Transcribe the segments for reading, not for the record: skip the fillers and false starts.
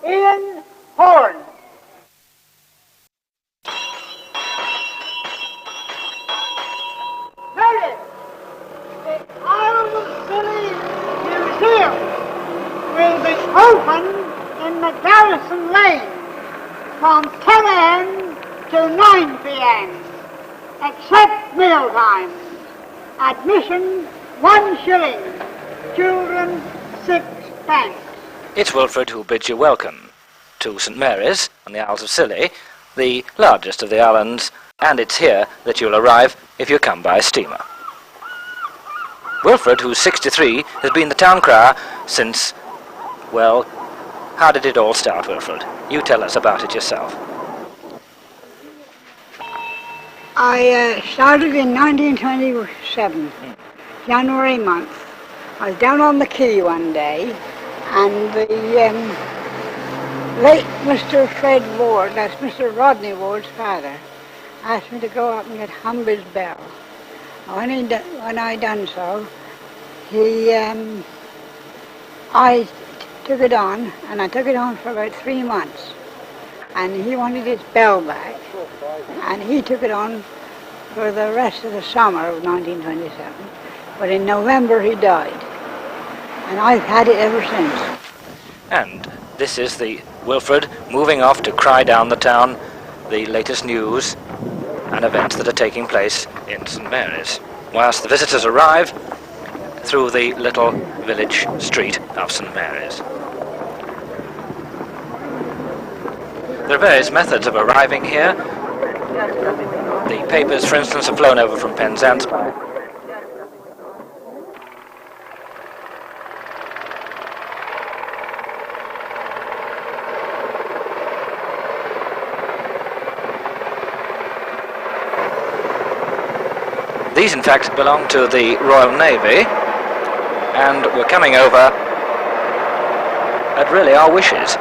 Ian Horn. Notice the Isles of Scilly Museum will be open in the Garrison Lane from 10 a.m. to 9 p.m. except meal times. Admission 1 shilling. Children 6 pence. It's Wilfred who bids you welcome to St Mary's on the Isles of Scilly, the largest of the islands, and it's here that you'll arrive if you come by steamer. Wilfred, who's 63, has been the town crier since, well, how did it all start, Wilfred? You tell us about it yourself. I started in 1927, January month. I was down on the quay one day, and the late Mr. Fred Ward, that's Mr. Rodney Ward's father, asked me to go up and get Humby's bell. When I done so, I took it on, and I took it on for about 3 months. And he wanted his bell back, and he took it on for the rest of the summer of 1927. But in November he died, and I've had it ever since. And this is the Wilfred moving off to cry down the town the latest news and events that are taking place in St Mary's, whilst the visitors arrive through the little village street of St Mary's. There are various methods of arriving here. The papers, for instance, have flown over from Penzance. These, in fact, belong to the Royal Navy, and we're coming over at really our wishes.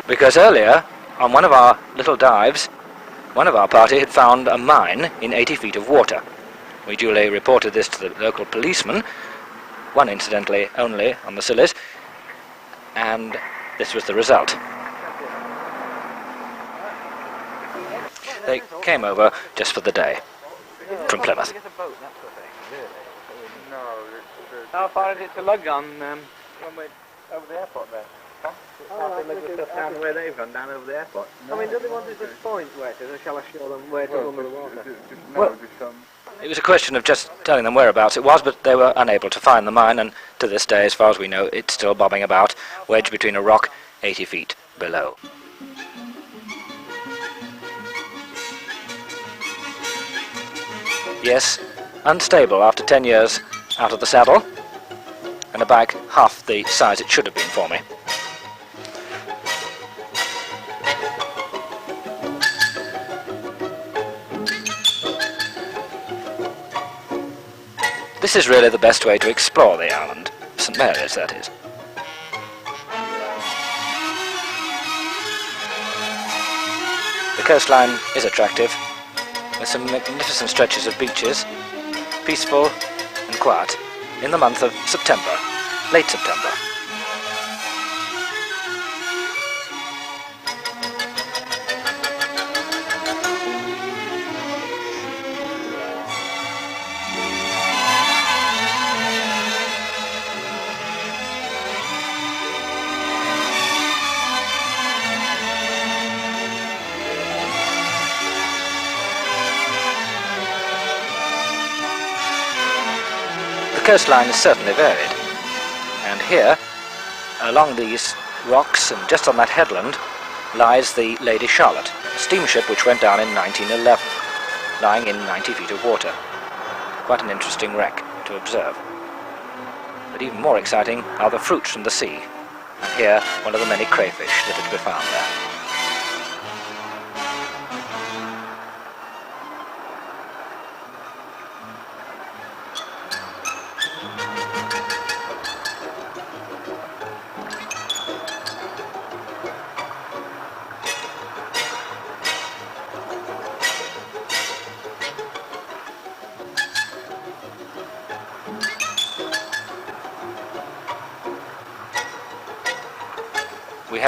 Because earlier, on one of our little dives, one of our party had found a mine in 80 feet of water. We duly reported this to the local policeman, one incidentally only on the Scillies, and this was the result. They came over just for the day, from Plymouth. How far is it to lug on over the airport there? Down where they've gone, down over the airport. I mean, do they want us to point where it is, or shall I show them where to run the water? Well, it was a question of just telling them whereabouts it was, but they were unable to find the mine, and to this day, as far as we know, it's still bobbing about, wedged between a rock 80 feet below. Yes, unstable after 10 years out of the saddle, and a bag half the size it should have been for me. This is really the best way to explore the island, St Mary's, that is. The coastline is attractive, with some magnificent stretches of beaches, peaceful and quiet, in the month of September, late September. The coastline is certainly varied, and here, along these rocks and just on that headland, lies the Lady Charlotte, a steamship which went down in 1911, lying in 90 feet of water. Quite an interesting wreck to observe. But even more exciting are the fruits from the sea, and here one of the many crayfish that are to be found there.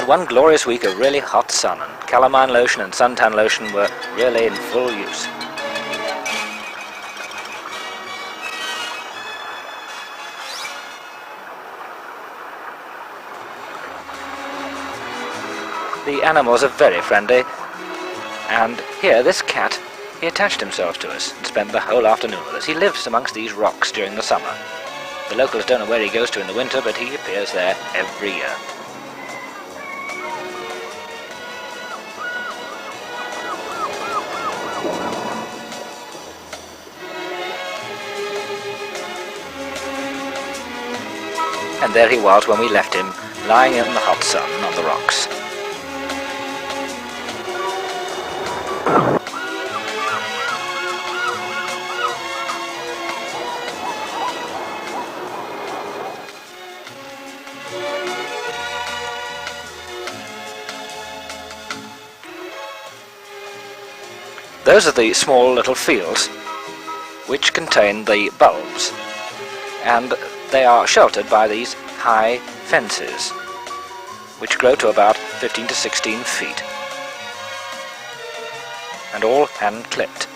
had one glorious week of really hot sun, and calamine lotion and suntan lotion were really in full use. The animals are very friendly, and here this cat, he attached himself to us and spent the whole afternoon with us. He lives amongst these rocks during the summer. The locals don't know where he goes to in the winter, but he appears there every year. And there he was when we left him, lying in the hot sun on the rocks. Those are the small little fields which contain the bulbs, and they are sheltered by these high fences which grow to about 15 to 16 feet and all hand clipped.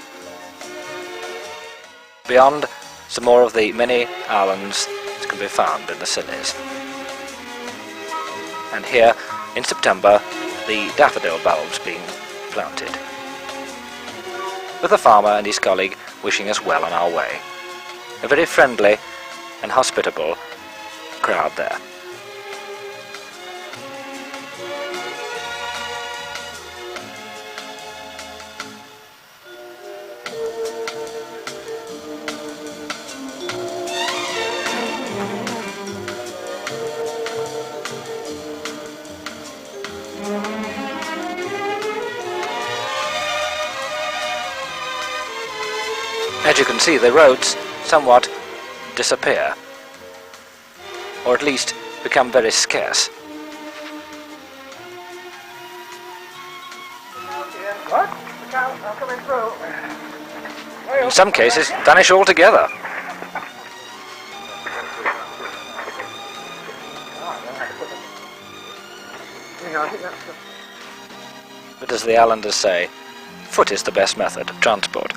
Beyond, some more of the many islands that can be found in the Scillies. And here in September the daffodil bulbs being planted, with the farmer and his colleague wishing us well on our way. A very friendly and hospitable crowd there. As you can see, the roads somewhat disappear, or at least become very scarce. What? I'm coming through. In some cases, vanish altogether. But as the islanders say, foot is the best method of transport.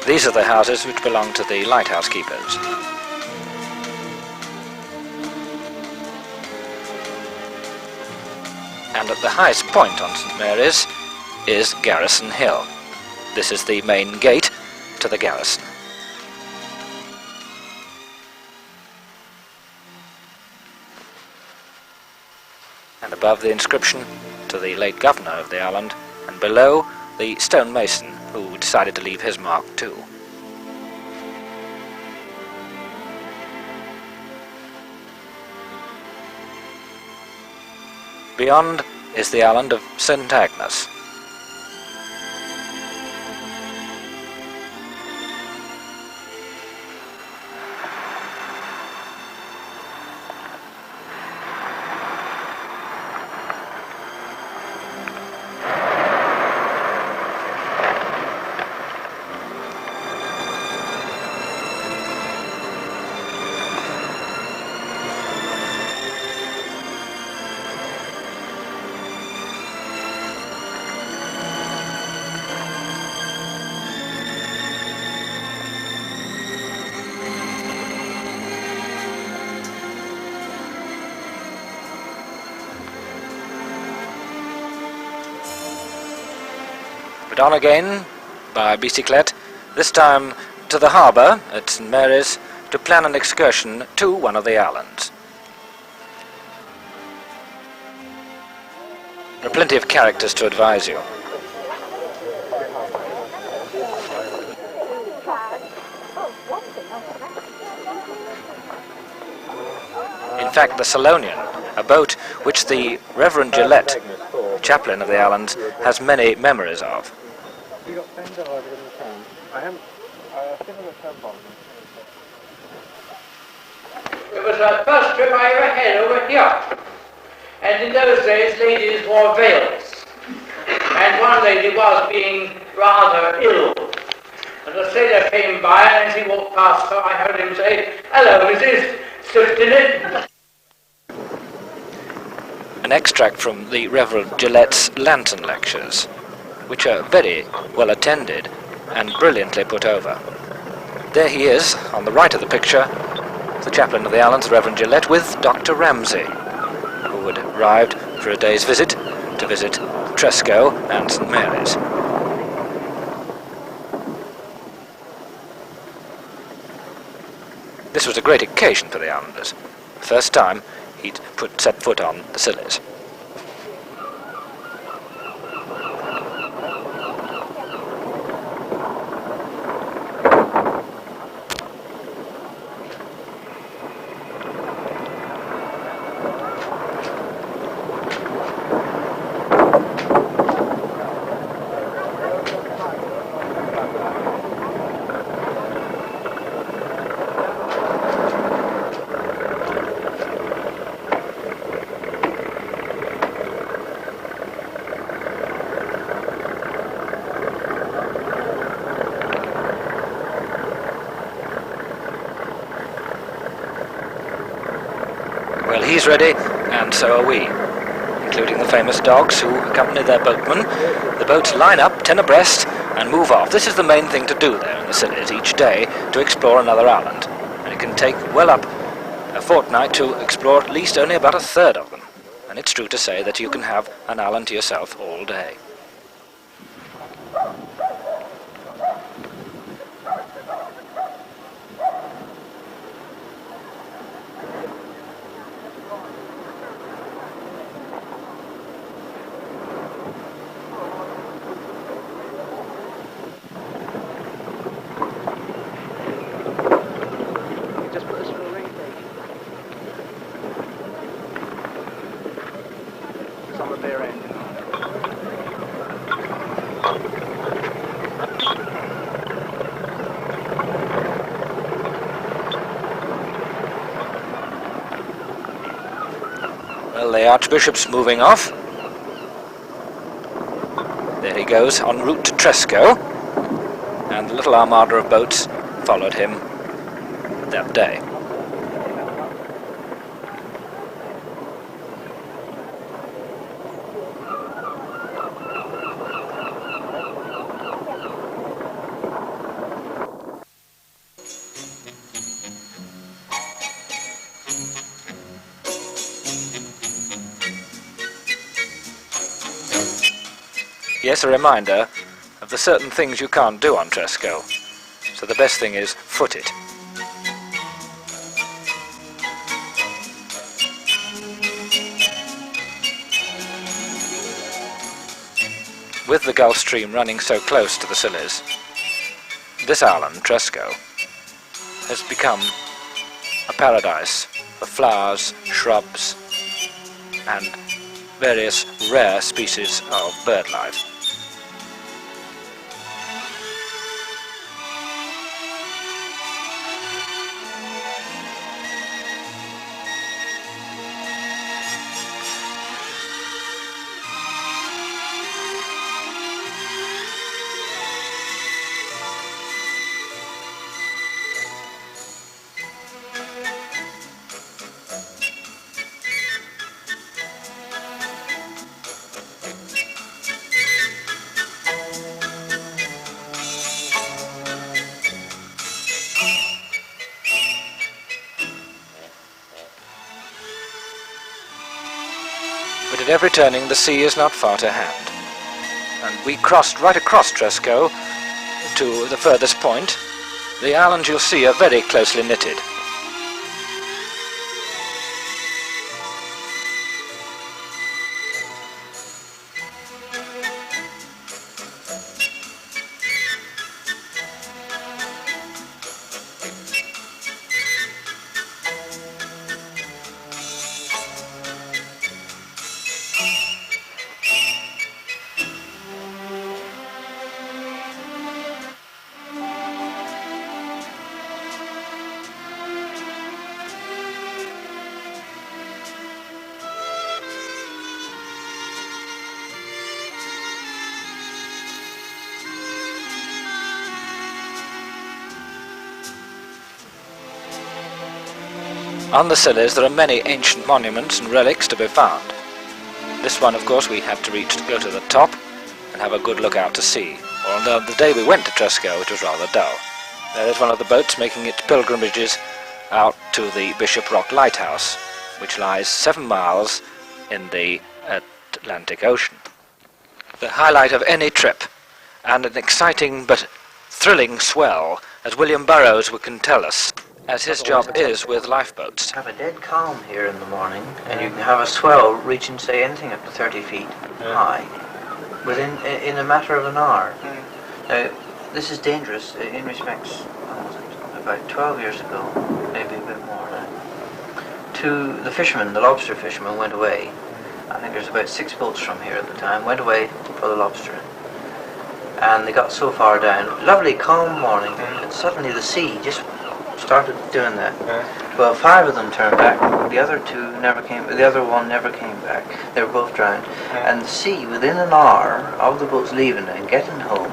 These are the houses which belong to the Lighthouse Keepers. And at the highest point on St Mary's is Garrison Hill. This is the main gate to the garrison. And above the inscription to the late governor of the island, and below the stonemason who decided to leave his mark too. Beyond is the island of St Agnes. But on again by bicyclette, this time to the harbour at St Mary's to plan an excursion to one of the islands. There are plenty of characters to advise you. In fact, the Salonian, a boat which the Reverend Gillette, chaplain of the islands, has many memories of. You got $10 in the town. I haven't. Still on the telephone. It was the first trip I ever had over here. And in those days, ladies wore veils. And one lady was being rather ill. And the sailor came by, and as he walked past her, I heard him say, "Hello, Mrs. Sifton." An extract from the Reverend Gillette's Lantern Lectures, which are very well attended and brilliantly put over. There he is, on the right of the picture, the chaplain of the islands, the Reverend Gillette, with Dr. Ramsay, who had arrived for a day's visit to visit Tresco and St. Mary's. This was a great occasion for the islanders. The first time he'd set foot on the Scillies. Well, he's ready, and so are we, including the famous dogs who accompany their boatmen. The boats line up, 10 abreast, and move off. This is the main thing to do there in the Scillies each day, to explore another island. And it can take well up a fortnight to explore at least only about a third of them. And it's true to say that you can have an island to yourself all day. Well, the Archbishop's moving off. There he goes, en route to Tresco, and the little armada of boats followed him that day. Yes, a reminder of the certain things you can't do on Tresco, so the best thing is foot it. With the Gulf Stream running so close to the Scillies, this island, Tresco, has become a paradise for flowers, shrubs, and various rare species of bird life. But at every turning the sea is not far to hand, and we crossed right across Tresco to the furthest point. The islands you'll see are very closely knitted. On the Scillies there are many ancient monuments and relics to be found. This one, of course, we had to reach to go to the top and have a good look out to sea. Although the day we went to Tresco it was rather dull. There is one of the boats making its pilgrimages out to the Bishop Rock Lighthouse, which lies 7 miles in the Atlantic Ocean. The highlight of any trip, and an exciting but thrilling swell, as William Burroughs can tell us, as his job is with lifeboats. Have a dead calm here in the morning, and you can have a swell reaching, say, anything up to 30 feet high, in a matter of an hour. Now, this is dangerous in respects, when was it? About 12 years ago, maybe a bit more now. The fishermen, the lobster fishermen, went away. I think there's about 6 boats from here at the time, went away for the lobstering. And they got so far down, lovely calm morning, and suddenly the sea just started doing that. Well, 5 of them turned back. The other one never came back. They were both drowned. And the sea, within an hour of the boats leaving and getting home,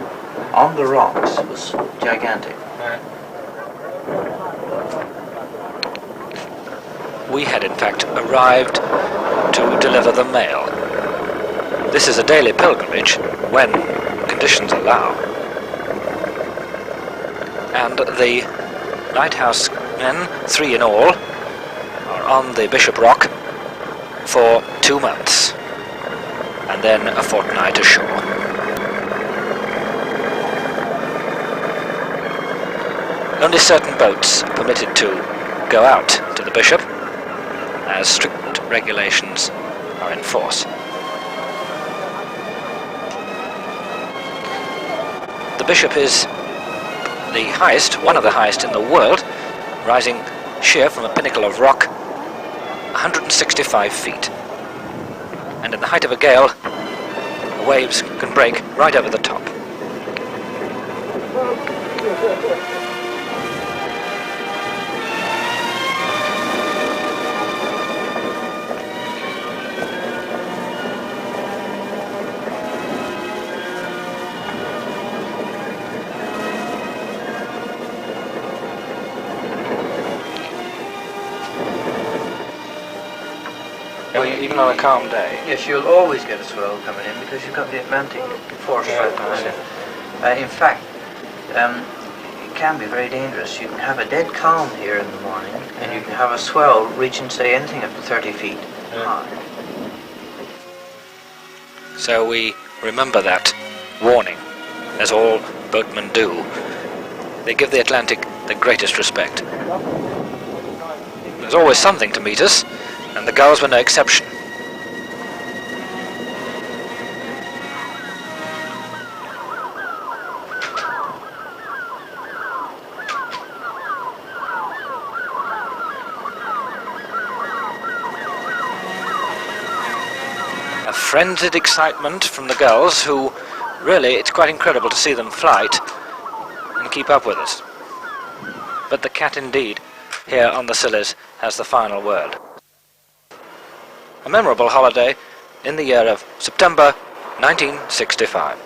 on the rocks, was gigantic. We had in fact arrived to deliver the mail. This is a daily pilgrimage when conditions allow. And the lighthouse men, 3 in all, are on the Bishop Rock for 2 months, and then a fortnight ashore. Only certain boats are permitted to go out to the Bishop, as strict regulations are in force. The Bishop is the highest, one of the highest in the world, rising sheer from a pinnacle of rock 165 feet. And in the height of a gale, the waves can break right over the top. Even on a calm day. Yes, you'll always get a swell coming in because you've got the Atlantic force right behind it. In fact, it can be very dangerous. You can have a dead calm here in the morning, and you can have a swell reaching, say, anything up to 30 feet high. So we remember that warning, as all boatmen do. They give the Atlantic the greatest respect. There's always something to meet us, and the gulls were no exception. A frenzied excitement from the gulls, who really, it's quite incredible to see them flight and keep up with us. But the cat indeed, here on the Scillies, has the final word. A memorable holiday in the year of September 1965.